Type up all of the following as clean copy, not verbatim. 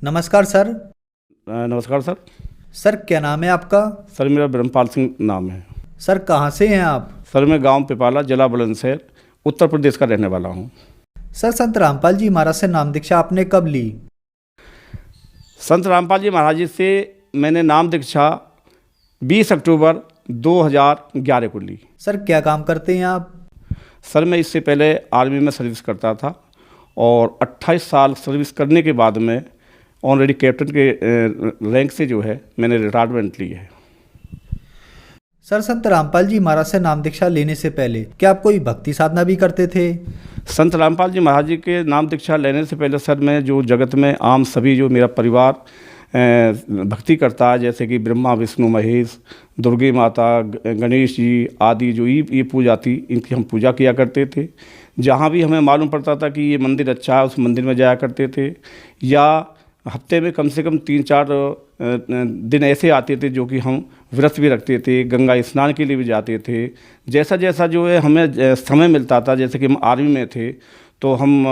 नमस्कार सर। नमस्कार sir. Sir क्या नाम है आपका? सर मेरा ब्रह्मपाल सिंह नाम है। सर कहाँ से हैं आप? सर मैं गांव पिपाला, जिला बुलंदशहर, उत्तर प्रदेश का रहने वाला हूं। सर संत रामपाल जी महाराज से नाम दीक्षा आपने कब ली? संत रामपाल जी महाराज जी से मैंने नाम दीक्षा 20 अक्टूबर 2011 को ली। सर क्या काम करते हैं आप? सर मैं इससे पहले आर्मी में सर्विस करता था और 28 साल सर्विस करने के बाद में ऑलरेडी कैप्टन के रैंक से जो है मैंने रिटायरमेंट ली है। सर संत रामपाल जी महाराज से नाम दीक्षा लेने से पहले क्या आप कोई भक्ति साधना भी करते थे? संत रामपाल जी महाराज जी के नाम दीक्षा लेने से पहले सर मैं जो जगत में आम सभी जो मेरा परिवार भक्ति करता है, जैसे कि ब्रह्मा विष्णु महेश, दुर्गे माता, गणेश जी आदि जो ये पूजा थी, इनकी हम पूजा किया करते थे। जहाँ भी हमें मालूम पड़ता था कि ये मंदिर अच्छा है उस मंदिर में जाया करते थे, या हफ्ते में कम से कम 3-4 दिन ऐसे आते थे जो कि हम व्रत भी रखते थे, गंगा स्नान के लिए भी जाते थे। जैसा जैसा जो है हमें समय मिलता था, जैसे कि हम आर्मी में थे तो हम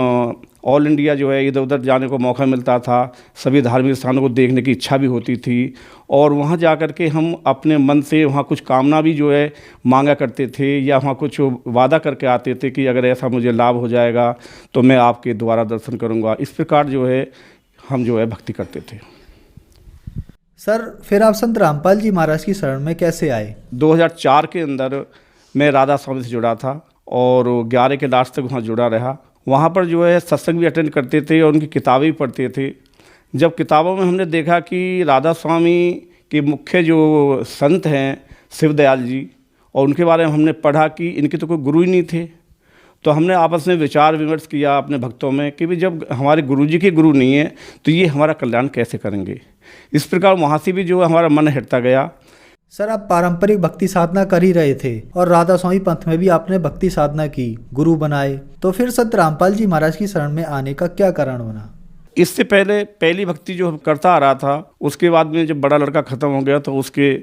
ऑल इंडिया जो है इधर उधर जाने को मौका मिलता था, सभी धार्मिक स्थानों को देखने की इच्छा भी होती थी और वहाँ जा कर के हम अपने मन से वहाँ कुछ कामना भी जो है मांगा करते थे, या वहाँ कुछ वादा करके आते थे कि अगर ऐसा मुझे लाभ हो जाएगा तो मैं आपके द्वारा दर्शन करूँगा। इस प्रकार जो है हम जो है भक्ति करते थे। सर फिर आप संत रामपाल जी महाराज की शरण में कैसे आए? 2004 के अंदर मैं राधा स्वामी से जुड़ा था और 11 के लास्ट तक वहाँ जुड़ा रहा। वहाँ पर जो है सत्संग भी अटेंड करते थे और उनकी किताबें भी पढ़ते थे। जब किताबों में हमने देखा कि राधा स्वामी के मुख्य जो संत हैं शिवदयाल जी, और उनके बारे में हमने पढ़ा कि इनके तो कोई गुरु ही नहीं थे, तो हमने आपस में विचार विमर्श किया अपने भक्तों में कि भाई जब हमारे गुरुजी के गुरु नहीं है तो ये हमारा कल्याण कैसे करेंगे। इस प्रकार वहाँ से भी जो हमारा मन हटता गया। सर आप पारंपरिक भक्ति साधना कर ही रहे थे और राधा स्वामी पंथ में भी आपने भक्ति साधना की, गुरु बनाए, तो फिर संत रामपाल जी महाराज की शरण में आने का क्या कारण बना? इससे पहले पहली भक्ति जो करता आ रहा था, उसके बाद में जब बड़ा लड़का ख़त्म हो गया तो उसके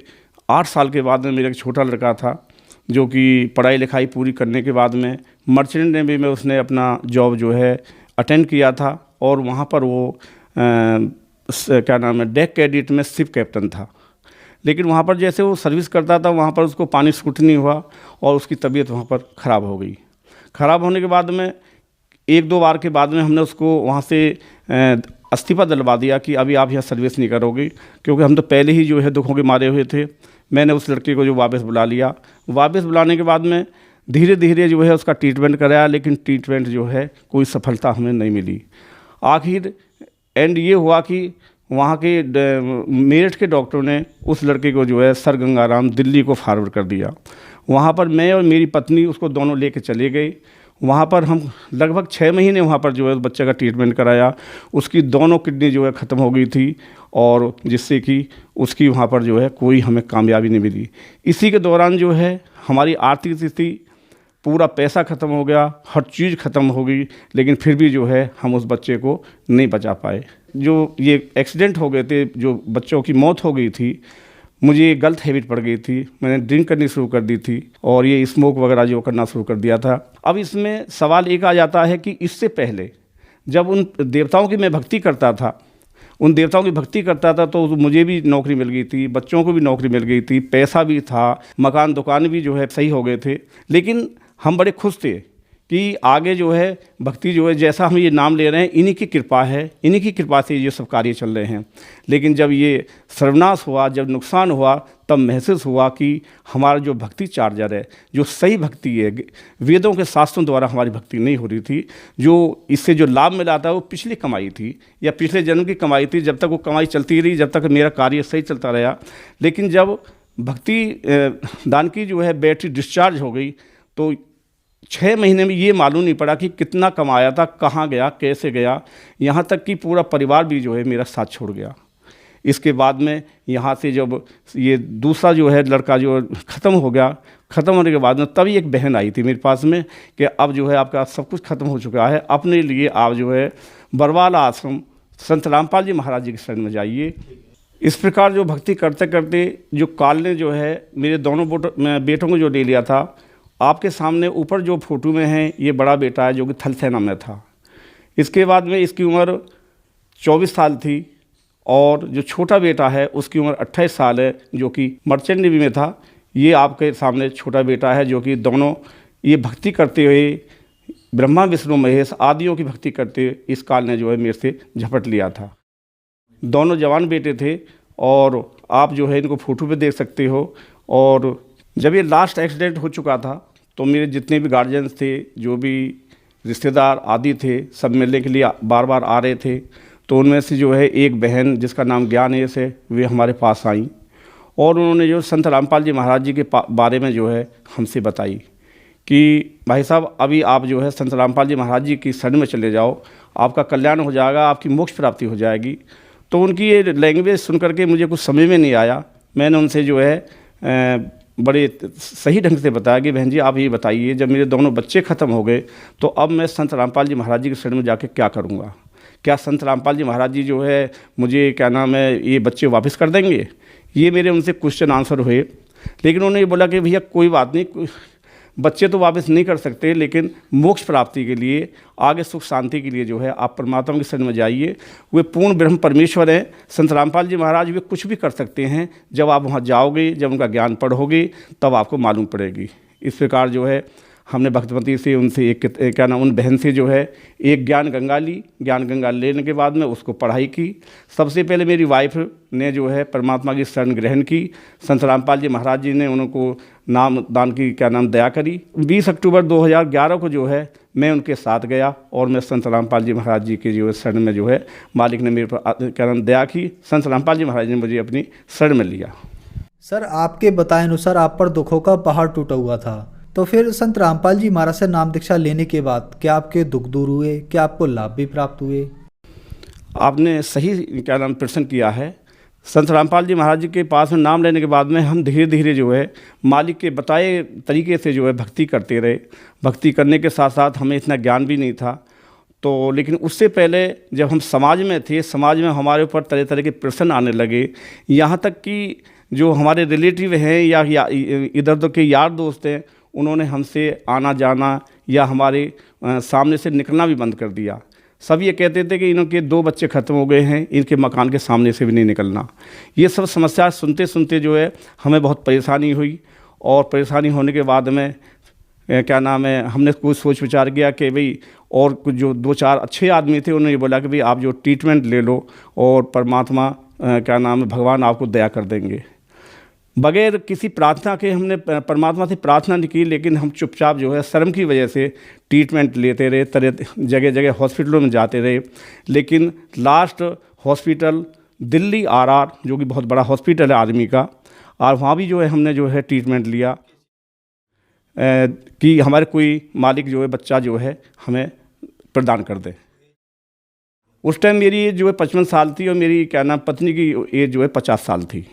8 साल के बाद में मेरा एक छोटा लड़का था जो कि पढ़ाई लिखाई पूरी करने के बाद में मर्चेंट नेवी में उसने अपना जॉब जो है अटेंड किया था और वहाँ पर वो क्या नाम है डेक कैडेट में शिप कैप्टन था। लेकिन वहाँ पर जैसे वो सर्विस करता था वहाँ पर उसको पानी सूट नहीं हुआ और उसकी तबीयत वहाँ पर ख़राब हो गई। ख़राब होने के बाद में 1-2 बार के बाद में हमने उसको वहाँ से इस्तीफा दिलवा दिया कि अभी आप यहाँ सर्विस नहीं करोगे, क्योंकि हम तो पहले ही जो है दुखों के मारे हुए थे। मैंने उस लड़के को जो वापस बुला लिया। वापस बुलाने के बाद में धीरे धीरे जो है उसका ट्रीटमेंट कराया, लेकिन ट्रीटमेंट जो है कोई सफलता हमें नहीं मिली। आखिर एंड ये हुआ कि वहाँ के मेरठ के डॉक्टरों ने उस लड़के को जो है सर गंगाराम दिल्ली को फॉरवर्ड कर दिया। वहाँ पर मैं और मेरी पत्नी उसको दोनों लेके चले गए। वहाँ पर हम लगभग 6 महीने वहाँ पर जो है बच्चे का ट्रीटमेंट कराया। उसकी दोनों किडनी जो है ख़त्म हो गई थी और जिससे कि उसकी वहाँ पर जो है कोई हमें कामयाबी नहीं मिली। इसी के दौरान जो है हमारी आर्थिक स्थिति, पूरा पैसा ख़त्म हो गया, हर चीज़ ख़त्म हो गई, लेकिन फिर भी जो है हम उस बच्चे को नहीं बचा पाए। जो ये एक्सीडेंट हो गए थे, जो बच्चों की मौत हो गई थी, मुझे गलत हैबिट पड़ गई थी, मैंने ड्रिंक करनी शुरू कर दी थी और ये स्मोक वगैरह जो करना शुरू कर दिया था। अब इसमें सवाल एक आ जाता है कि इससे पहले जब उन देवताओं की मैं भक्ति करता था, उन देवताओं की भक्ति करता था तो मुझे भी नौकरी मिल गई थी, बच्चों को भी नौकरी मिल गई थी, पैसा भी था, मकान दुकान भी जो है सही हो गए थे, लेकिन हम बड़े खुश थे कि आगे जो है भक्ति जो है जैसा हम ये नाम ले रहे हैं इन्हीं की कृपा है, इन्हीं की कृपा से ये सब कार्य चल रहे हैं। लेकिन जब ये सर्वनाश हुआ, जब नुकसान हुआ, तब महसूस हुआ कि हमारा जो भक्ति चार्जर है, जो सही भक्ति है, वेदों के शास्त्रों द्वारा हमारी भक्ति नहीं हो रही थी। जो इससे जो लाभ मिला था वो पिछली कमाई थी या पिछले जन्म की कमाई थी। जब तक वो कमाई चलती रही, जब तक मेरा कार्य सही चलता रहा। लेकिन जब भक्ति दान की जो है बैटरी डिस्चार्ज हो गई तो 6 महीने में ये मालूम नहीं पड़ा कि कितना कमाया था, कहाँ गया, कैसे गया, यहाँ तक कि पूरा परिवार भी जो है मेरा साथ छोड़ गया। इसके बाद में यहाँ से जब ये दूसरा जो है लड़का जो ख़त्म हो गया, ख़त्म होने के बाद में तभी एक बहन आई थी मेरे पास में कि अब जो है आपका सब कुछ ख़त्म हो चुका है, अपने लिए आप जो है बरवाला आश्रम संत रामपाल जी महाराज जी के शरण में जाइए। इस प्रकार जो भक्ति करते करते जो काल ने जो है मेरे दोनों बेटों को जो ले लिया था, आपके सामने ऊपर जो फोटो में है ये बड़ा बेटा है जो कि थल सेना में था। इसके बाद में इसकी उम्र 24 साल थी और जो छोटा बेटा है उसकी उम्र 28 साल है, जो कि मर्चेंट नेवी में था। ये आपके सामने छोटा बेटा है, जो कि दोनों ये भक्ति करते हुए ब्रह्मा विष्णु महेश आदियों की भक्ति करते हुए इस काल ने जो है मेरे से झपट लिया था। दोनों जवान बेटे थे और आप जो है इनको फ़ोटो पे देख सकते हो। और जब ये लास्ट एक्सीडेंट हो चुका था तो मेरे जितने भी गार्जियंस थे, जो भी रिश्तेदार आदि थे, सब मिलने के लिए बार बार आ रहे थे। तो उनमें से जो है एक बहन जिसका नाम ज्ञानेश है, वे हमारे पास आई और उन्होंने जो संत रामपाल जी महाराज जी के बारे में जो है हमसे बताई कि भाई साहब अभी आप जो है संत रामपाल जी महाराज जी की शरण में चले जाओ, आपका कल्याण हो जाएगा, आपकी मोक्ष प्राप्ति हो जाएगी। तो उनकी ये लैंग्वेज सुन करके मुझे कुछ समझ में नहीं आया। मैंने उनसे जो है बड़े सही ढंग से बताया कि बहन जी आप ये बताइए, जब मेरे दोनों बच्चे ख़त्म हो गए तो अब मैं संत रामपाल जी महाराज जी के शरण में जाके क्या करूँगा? क्या संत रामपाल जी महाराज जी जो है मुझे क्या नाम है ये बच्चे वापस कर देंगे? ये मेरे उनसे क्वेश्चन आंसर हुए। लेकिन उन्होंने ये बोला कि भैया कोई बात नहीं, बच्चे तो वापस नहीं कर सकते, लेकिन मोक्ष प्राप्ति के लिए, आगे सुख शांति के लिए जो है आप परमात्मा के शरण में जाइए। वे पूर्ण ब्रह्म परमेश्वर हैं। संत रामपाल जी महाराज वे कुछ भी कर सकते हैं। जब आप वहाँ जाओगे, जब उनका ज्ञान पढ़ोगे, तब आपको मालूम पड़ेगी। इस प्रकार जो है हमने भक्तमती से उनसे एक क्या नाम उन बहन से जो है एक ज्ञान गंगा ली। ज्ञान गंगा लेने के बाद में उसको पढ़ाई की। सबसे पहले मेरी वाइफ ने जो है परमात्मा की शरण ग्रहण की। संत रामपाल जी महाराज जी ने उनको नाम दान की क्या नाम दया करी। 20 अक्टूबर 2011 को जो है मैं उनके साथ गया और मैं संत रामपाल जी महाराज जी के जो है शरण में जो है मालिक ने मेरे पर क्या नाम दया की। संत रामपाल जी महाराज ने मुझे अपनी शरण में लिया। सर, आपके बताए अनुसार आप पर दुखों का पहाड़ टूटा हुआ था, तो फिर संत रामपाल जी महाराज से नाम दीक्षा लेने के बाद क्या आपके दुख दूर हुए? क्या आपको लाभ भी प्राप्त हुए? आपने सही क्या नाम प्रश्न किया है। संत रामपाल जी महाराज जी के पास में नाम लेने के बाद में हम धीरे धीरे जो है मालिक के बताए तरीके से जो है भक्ति करते रहे। भक्ति करने के साथ साथ हमें इतना ज्ञान भी नहीं था। तो लेकिन उससे पहले जब हम समाज में थे, समाज में हमारे ऊपर तरह तरह के प्रश्न आने लगे। यहाँ तक कि जो हमारे रिलेटिव हैं या इधर उधर के यार दोस्त हैं, उन्होंने हमसे आना जाना या हमारे सामने से निकलना भी बंद कर दिया। सब ये कहते थे कि इनके 2 बच्चे ख़त्म हो गए हैं, इनके मकान के सामने से भी नहीं निकलना। ये सब समस्या सुनते सुनते जो है हमें बहुत परेशानी हुई। और परेशानी होने के बाद में क्या नाम है हमने कुछ सोच विचार किया कि भाई और कुछ जो 2-4 अच्छे आदमी थे, उन्होंने बोला कि भाई आप जो ट्रीटमेंट ले लो और परमात्मा क्या नाम है भगवान आपको दया कर देंगे। बगैर किसी प्रार्थना के हमने परमात्मा से प्रार्थना नहीं की, लेकिन हम चुपचाप जो है शर्म की वजह से ट्रीटमेंट लेते रहे, तरह जगह जगह हॉस्पिटलों में जाते रहे। लेकिन लास्ट हॉस्पिटल दिल्ली RR जो कि बहुत बड़ा हॉस्पिटल है आर्मी का, और वहाँ भी जो है हमने जो है ट्रीटमेंट लिया कि हमारे कोई मालिक जो है बच्चा जो है हमें प्रदान कर दे। उस टाइम मेरी एज जो है 55 साल थी और मेरी क्या नाम पत्नी की एज जो है 50 साल थी।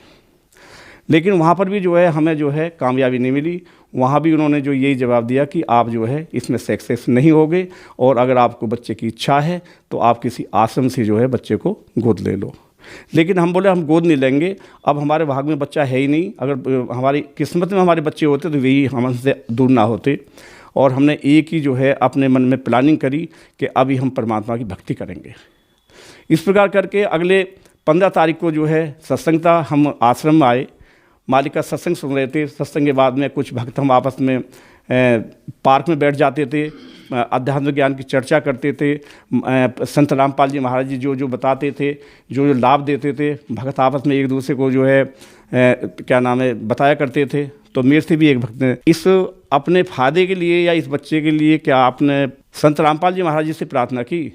लेकिन वहाँ पर भी जो है हमें जो है कामयाबी नहीं मिली। वहाँ भी उन्होंने जो यही जवाब दिया कि आप जो है इसमें सक्सेस नहीं होगे, और अगर आपको बच्चे की इच्छा है तो आप किसी आश्रम से जो है बच्चे को गोद ले लो। लेकिन हम बोले हम गोद नहीं लेंगे, अब हमारे भाग में बच्चा है ही नहीं। अगर हमारी किस्मत में हमारे बच्चे होते तो वही हमसे दूर ना होते। और हमने एक ही जो है अपने मन में प्लानिंग करी कि अभी हम परमात्मा की भक्ति करेंगे। इस प्रकार करके अगले 15 तारीख को जो है सत्संग था। हम आश्रम में आए, मालिक का सत्संग सुन रहे थे। सत्संग के बाद में कुछ भक्त हम आपस में पार्क में बैठ जाते थे, अध्यात्म ज्ञान की चर्चा करते थे। संत रामपाल जी महाराज जी जो जो बताते थे, जो जो लाभ देते थे, भक्त आपस में एक दूसरे को जो है क्या नाम है बताया करते थे। तो मेरे से भी एक भक्त ने इस अपने फायदे के लिए या इस बच्चे के लिए क्या आपने संत रामपाल जी महाराज जी से प्रार्थना की?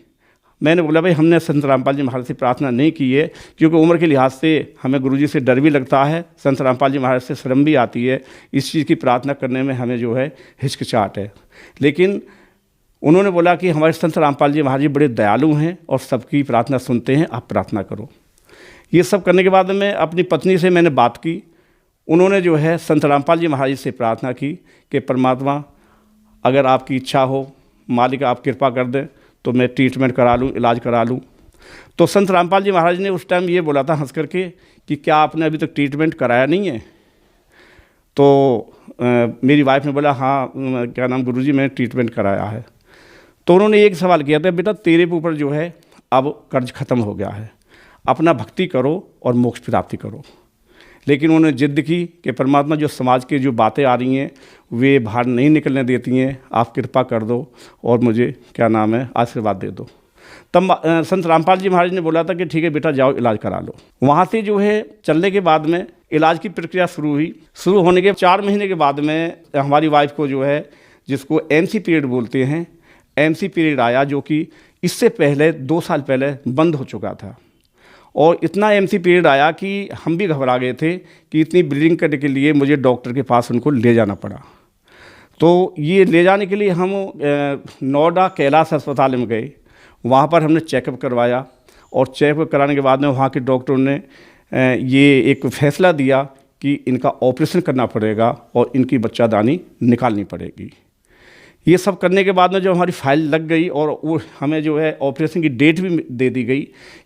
मैंने बोला भाई हमने संत रामपाल जी महाराज से प्रार्थना नहीं की है, क्योंकि उम्र के लिहाज से हमें गुरुजी से डर भी लगता है, संत रामपाल जी महाराज से शर्म भी आती है। इस चीज़ की प्रार्थना करने में हमें जो है हिचकिचाहट है। लेकिन उन्होंने बोला कि हमारे संत रामपाल जी महाराज जी बड़े दयालु हैं और सबकी प्रार्थना सुनते हैं, आप प्रार्थना करो। ये सब करने के बाद में अपनी पत्नी से मैंने बात की। उन्होंने जो है संत रामपाल जी महाराज से प्रार्थना की कि परमात्मा अगर आपकी इच्छा हो, मालिक आप कृपा कर दें तो मैं ट्रीटमेंट करा लूँ, इलाज करा लूँ। तो संत रामपाल जी महाराज ने उस टाइम ये बोला था हंस करके कि क्या आपने अभी तक ट्रीटमेंट कराया नहीं है? तो मेरी वाइफ ने बोला हाँ क्या नाम गुरुजी मैंने ट्रीटमेंट कराया है। तो उन्होंने एक सवाल किया था, बेटा तेरे ऊपर जो है अब कर्ज ख़त्म हो गया है, अपना भक्ति करो और मोक्ष प्राप्ति करो। लेकिन उन्होंने जिद की कि परमात्मा जो समाज की जो बातें आ रही हैं वे बाहर नहीं निकलने देती हैं, आप कृपा कर दो और मुझे क्या नाम है आशीर्वाद दे दो। तब संत रामपाल जी महाराज ने बोला था कि ठीक है बेटा जाओ इलाज करा लो। वहाँ से जो है चलने के बाद में इलाज की प्रक्रिया शुरू हुई। शुरू होने के 4 महीने के बाद में हमारी वाइफ को जो है, जिसको MC पीरियड बोलते हैं, MC पीरियड आया, जो कि इससे पहले 2 साल पहले बंद हो चुका था। और इतना MC पीरियड आया कि हम भी घबरा गए थे कि इतनी ब्लीडिंग करने के लिए मुझे डॉक्टर के पास उनको ले जाना पड़ा। तो ये ले जाने के लिए हम नोएडा कैलाश अस्पताल में गए। वहाँ पर हमने चेकअप करवाया और चेकअप कराने के बाद में वहाँ के डॉक्टरों ने ये एक फ़ैसला दिया कि इनका ऑपरेशन करना पड़ेगा और इनकी बच्चादानी निकालनी पड़ेगी। ये सब करने के बाद में जो हमारी फाइल लग गई और वो हमें जो है ऑपरेशन की डेट भी दे दी गई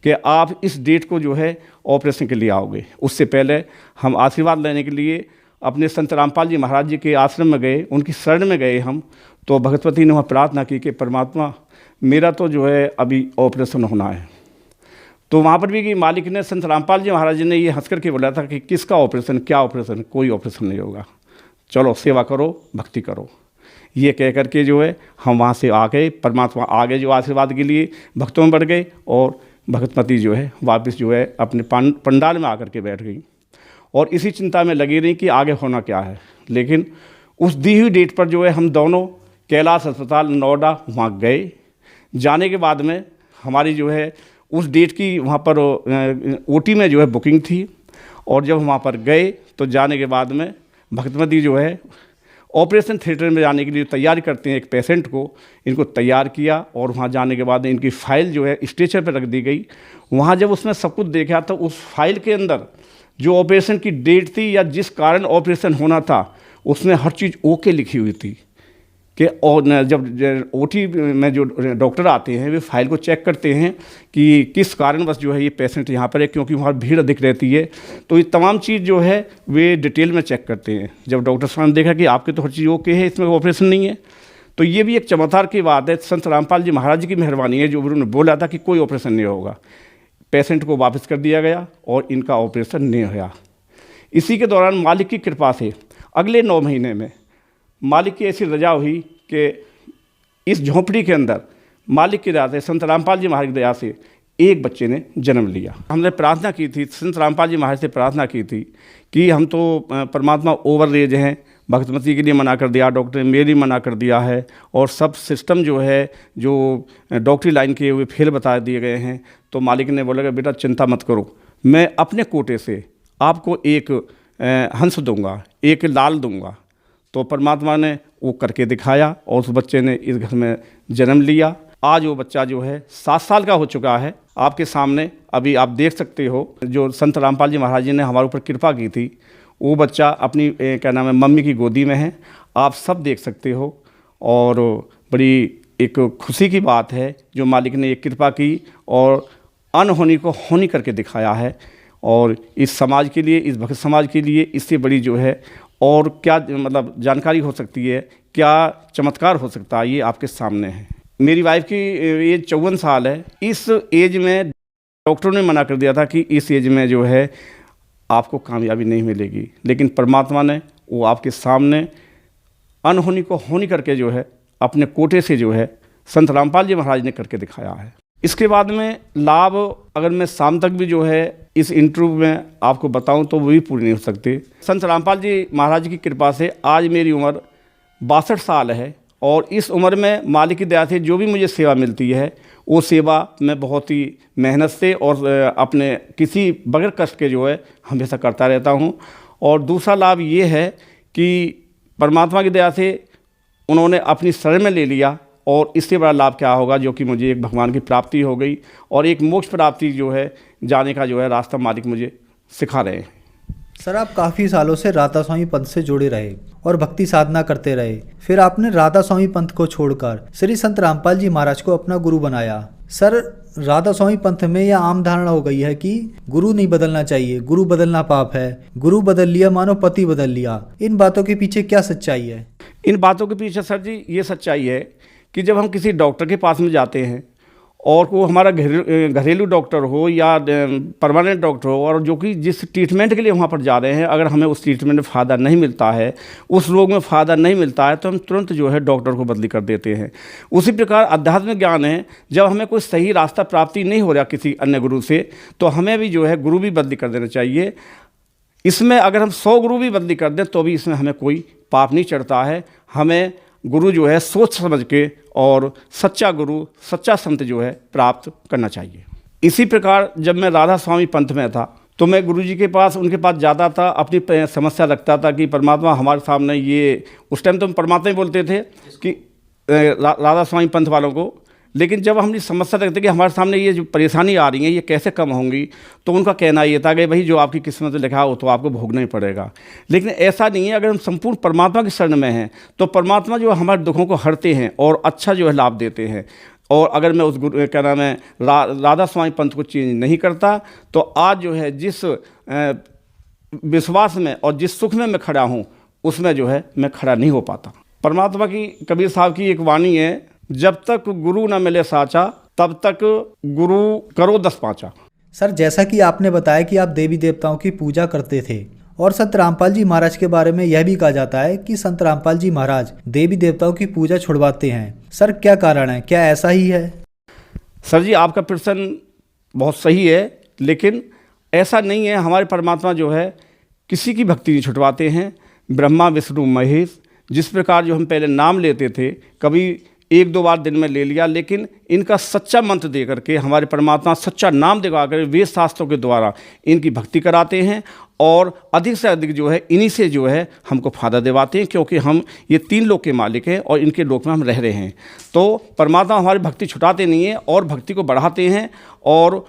कि आप इस डेट को जो है ऑपरेशन के लिए आओगे। उससे पहले हम आशीर्वाद लेने के लिए अपने संत रामपाल जी महाराज जी के आश्रम में गए, उनकी शरण में गए हम। तो भगवती ने वहाँ प्रार्थना की कि परमात्मा मेरा तो जो है अभी ऑपरेशन होना है। तो वहाँ पर भी कि मालिक ने, संत रामपाल जी महाराज जी ने ये हंस करके बोला था कि किसका ऑपरेशन, क्या ऑपरेशन, कोई ऑपरेशन नहीं होगा, चलो सेवा करो, भक्ति करो। ये कह करके जो है हम वहाँ से आ गए। परमात्मा आगे जो आशीर्वाद के लिए भक्तों में बढ़ गए और भगतमती जो है वापस जो है अपने पंडाल में आकर के बैठ गई और इसी चिंता में लगी रही कि आगे होना क्या है। लेकिन उस दी हुई डेट पर जो है हम दोनों कैलाश अस्पताल नोएडा वहाँ गए। जाने के बाद में हमारी जो है उस डेट की वहाँ पर OT में जो है बुकिंग थी। और जब वहाँ पर गए तो जाने के बाद में भगतमती जो है ऑपरेशन थिएटर में जाने के लिए तैयारी करते हैं एक पेशेंट को, इनको तैयार किया और वहाँ जाने के बाद इनकी फ़ाइल जो है स्ट्रेचर पर रख दी गई। वहाँ जब उसमें सब कुछ देखा तो उस फाइल के अंदर जो ऑपरेशन की डेट थी या जिस कारण ऑपरेशन होना था उसमें हर चीज़ ओके लिखी हुई थी कि और जब OT में जो डॉक्टर आते हैं वे फाइल को चेक करते हैं कि किस कारणवश जो है ये पेशेंट यहाँ पर है, क्योंकि वहाँ भीड़ अधिक रहती है। तो ये तमाम चीज़ जो है वे डिटेल में चेक करते हैं। जब डॉक्टर साहब ने देखा कि आपके तो हर चीज़ ओके है, इसमें ऑपरेशन नहीं है, तो ये भी एक चमत्कार की बात है। संत रामपाल जी महाराज की मेहरबानी है जो उन्होंने बोला था कि कोई ऑपरेशन नहीं होगा। पेशेंट को वापस कर दिया गया और इनका ऑपरेशन नहीं हुआ। इसी के दौरान मालिक की कृपा से अगले 9 महीने में मालिक की ऐसी रजा हुई कि इस झोंपड़ी के अंदर मालिक की दया से, संत रामपाल जी महाराज की दया से एक बच्चे ने जन्म लिया। हमने प्रार्थना की थी, संत रामपाल जी महाराज से प्रार्थना की थी कि हम तो परमात्मा ओवर एज हैं, भगतमती के लिए मना कर दिया, डॉक्टर ने मेरी मना कर दिया है और सब सिस्टम जो है जो डॉक्टरी लाइन के हुए फेल बता दिए गए हैं। तो मालिक ने बोला कि बेटा चिंता मत करो, मैं अपने कोटे से आपको एक हंस दूंगा, एक लाल दूंगा। तो परमात्मा ने वो करके दिखाया और उस बच्चे ने इस घर में जन्म लिया। आज वो बच्चा जो है 7 साल का हो चुका है। आपके सामने अभी आप देख सकते हो जो संत रामपाल जी महाराज जी ने हमारे ऊपर कृपा की थी, वो बच्चा अपनी क्या नाम है मम्मी की गोदी में है, आप सब देख सकते हो। और बड़ी एक खुशी की बात है जो मालिक ने एक कृपा की और अनहोनी को होनी करके दिखाया है। और इस समाज के लिए, इस भक्त समाज के लिए इससे बड़ी जो है और क्या मतलब जानकारी हो सकती है, क्या चमत्कार हो सकता है, ये आपके सामने है। मेरी वाइफ की एज 54 साल है। इस एज में डॉक्टरों ने मना कर दिया था कि इस एज में जो है आपको कामयाबी नहीं मिलेगी, लेकिन परमात्मा ने वो आपके सामने अनहोनी को होनी करके जो है अपने कोटे से जो है संत रामपाल जी महाराज ने करके दिखाया है। इसके बाद में लाभ अगर मैं शाम तक भी जो है इस इंटरव्यू में आपको बताऊं तो वो भी पूरी नहीं हो सकती। संत रामपाल जी महाराज की कृपा से आज मेरी उम्र 62 साल है और इस उम्र में मालिक की दया से जो भी मुझे सेवा मिलती है वो सेवा मैं बहुत ही मेहनत से और अपने किसी बगैर कष्ट के जो है हमेशा करता रहता हूं। और दूसरा लाभ ये है कि परमात्मा की दया से उन्होंने अपनी शरण में ले लिया और इससे बड़ा लाभ क्या होगा जो कि मुझे एक भगवान की प्राप्ति हो गई और एक मोक्ष प्राप्ति जो है जाने का जो है रास्ता मालिक मुझे सिखा रहे हैं। सर, आप काफ़ी सालों से राधा स्वामी पंथ से जुड़े रहे और भक्ति साधना करते रहे, फिर आपने राधा स्वामी पंथ को छोड़कर श्री संत रामपाल जी महाराज को अपना गुरु बनाया। सर, राधा स्वामी पंथ में यह आम धारणा हो गई है कि गुरु नहीं बदलना चाहिए, गुरु बदलना पाप है, गुरु बदल लिया मानो पति बदल लिया। इन बातों के पीछे क्या सच्चाई है? इन बातों के पीछे सर जी ये सच्चाई है कि जब हम किसी डॉक्टर के पास में जाते हैं और वो हमारा घरेलू डॉक्टर हो या परमानेंट डॉक्टर हो, और जो कि जिस ट्रीटमेंट के लिए वहाँ पर जा रहे हैं, अगर हमें उस ट्रीटमेंट में फ़ायदा नहीं मिलता है, उस रोग में फ़ायदा नहीं मिलता है, तो हम तुरंत जो है डॉक्टर को बदली कर देते हैं। उसी प्रकार आध्यात्मिक ज्ञान है, जब हमें कोई सही रास्ता प्राप्ति नहीं हो रहा किसी अन्य गुरु से, तो हमें भी जो है गुरु भी बदली कर देना चाहिए। इसमें अगर हम 100 गुरु भी बदली कर दें तो भी इसमें हमें कोई पाप नहीं चढ़ता है। हमें गुरु जो है सोच समझ के और सच्चा गुरु, सच्चा संत जो है प्राप्त करना चाहिए। इसी प्रकार जब मैं राधा स्वामी पंथ में था तो मैं गुरु जी के पास, उनके पास जाता था, अपनी समस्या रखता था कि परमात्मा हमारे सामने ये, उस टाइम तो हम परमात्मा ही बोलते थे कि राधा स्वामी पंथ वालों को, लेकिन जब हम ये समस्या रखते कि हमारे सामने ये जो परेशानी आ रही है ये कैसे कम होंगी, तो उनका कहना ये था कि भाई जो आपकी किस्मत में लिखा हो तो आपको भोगना ही पड़ेगा। लेकिन ऐसा नहीं है, अगर हम संपूर्ण परमात्मा की शरण में हैं तो परमात्मा जो हमारे दुखों को हरते हैं और अच्छा जो है लाभ देते हैं। और अगर मैं उस गुरु, क्या नाम है, राधा स्वामी पंथ को चेंज नहीं करता, तो आज जो है जिस विश्वास में और जिस सुख में मैं खड़ा हूँ उसमें जो है मैं खड़ा नहीं हो पाता। परमात्मा की, कबीर साहब की एक वाणी है, जब तक गुरु न मिले साचा तब तक गुरु करो 10 पाँचा। सर, जैसा कि आपने बताया कि आप देवी देवताओं की पूजा करते थे, और संत रामपाल जी महाराज के बारे में यह भी कहा जाता है कि संत रामपाल जी महाराज देवी देवताओं की पूजा छुड़वाते हैं। सर, क्या कारण है, क्या ऐसा ही है? सर जी, आपका प्रश्न बहुत सही है, लेकिन ऐसा नहीं है। हमारे परमात्मा जो है किसी की भक्ति नहीं छुटवाते हैं। ब्रह्मा विष्णु महेश, जिस प्रकार जो हम पहले नाम लेते थे, कभी 1-2 बार दिन में ले लिया, लेकिन इनका सच्चा मंत्र दे करके हमारे परमात्मा सच्चा नाम दिखा कर वेद शास्त्रों के द्वारा इनकी भक्ति कराते हैं, और अधिक से अधिक जो है इन्हीं से जो है हमको फ़ायदा दिवाते हैं, क्योंकि हम ये 3 लोक के मालिक हैं और इनके लोक में हम रह रहे हैं। तो परमात्मा हमारी भक्ति छुटाते नहीं हैं और भक्ति को बढ़ाते हैं, और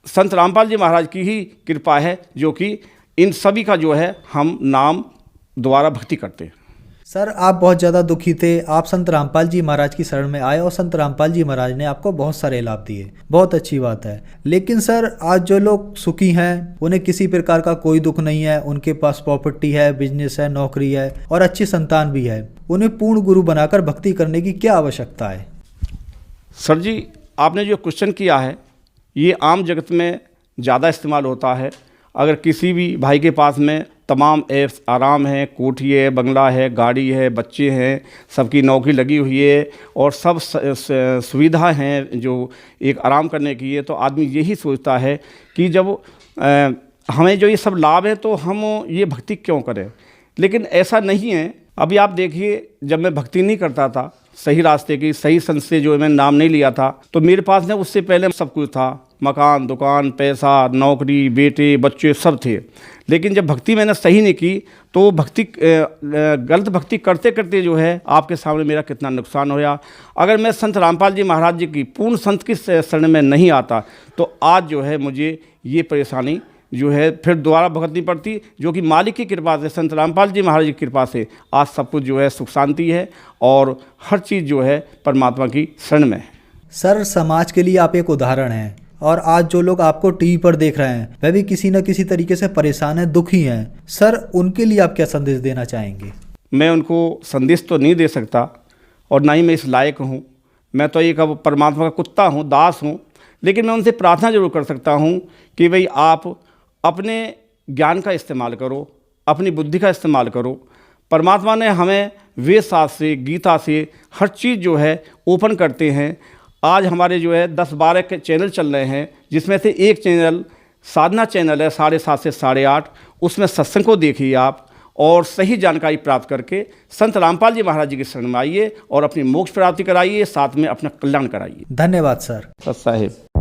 संत रामपाल जी महाराज की ही कृपा है जो कि इन सभी का जो है हम नाम द्वारा भक्ति करते हैं। सर, आप बहुत ज़्यादा दुखी थे, आप संत रामपाल जी महाराज की शरण में आए और संत रामपाल जी महाराज ने आपको बहुत सारे लाभ दिए, बहुत अच्छी बात है। लेकिन सर, आज जो लोग सुखी हैं, उन्हें किसी प्रकार का कोई दुख नहीं है, उनके पास प्रॉपर्टी है, बिजनेस है, नौकरी है और अच्छी संतान भी है, उन्हें पूर्ण गुरु बनाकर भक्ति करने की क्या आवश्यकता है? सर जी, आपने जो क्वेश्चन किया है ये आम जगत में ज़्यादा इस्तेमाल होता है। अगर किसी भी भाई के पास में तमाम ऐप्स आराम है, कोठी है, बंगला है, गाड़ी है, बच्चे हैं, सबकी नौकरी लगी हुई है और सब सुविधा हैं जो एक आराम करने की है, तो आदमी यही सोचता है कि जब हमें जो ये सब लाभ है तो हम ये भक्ति क्यों करें। लेकिन ऐसा नहीं है। अभी आप देखिए, जब मैं भक्ति नहीं करता था, सही रास्ते की, सही संत से जो मैंने नाम नहीं लिया था, तो मेरे पास ना उससे पहले सब कुछ था, मकान, दुकान, पैसा, नौकरी, बेटे, बच्चे सब थे। लेकिन जब भक्ति मैंने सही नहीं की तो भक्ति, गलत भक्ति करते करते जो है आपके सामने मेरा कितना नुकसान होया। अगर मैं संत रामपाल जी महाराज जी की पूर्ण संत की शरण में नहीं आता तो आज जो है मुझे ये परेशानी जो है फिर दोबारा भुगतनी पड़ती, जो कि मालिक की कृपा से, संत रामपाल जी महाराज की कृपा से आज सब कुछ जो है सुख शांति है और हर चीज़ जो है परमात्मा की शरण में है। सर, समाज के लिए आप एक उदाहरण हैं, और आज जो लोग आपको टीवी पर देख रहे हैं वह भी किसी न किसी तरीके से परेशान हैं, दुखी हैं। सर, उनके लिए आप क्या संदेश देना चाहेंगे? मैं उनको संदेश तो नहीं दे सकता और ना ही मैं इस लायक हूँ। मैं तो एक अब परमात्मा का कुत्ता हूँ, दास हूँ। लेकिन मैं उनसे प्रार्थना जरूर कर सकता हूँ कि भाई आप अपने ज्ञान का इस्तेमाल करो, अपनी बुद्धि का इस्तेमाल करो। परमात्मा ने हमें वेद शास्त्र से, गीता से हर चीज़ जो है ओपन करते हैं। आज हमारे जो है 10-12 के चैनल चल रहे हैं, जिसमें से एक चैनल साधना चैनल है 7:30 से 8:30। उसमें सत्संग को देखिए आप और सही जानकारी प्राप्त करके संत रामपाल जी महाराज जी की शरण में आइए और अपनी मोक्ष प्राप्ति कराइए, साथ में अपना कल्याण कराइए। धन्यवाद सर। सत साहिब।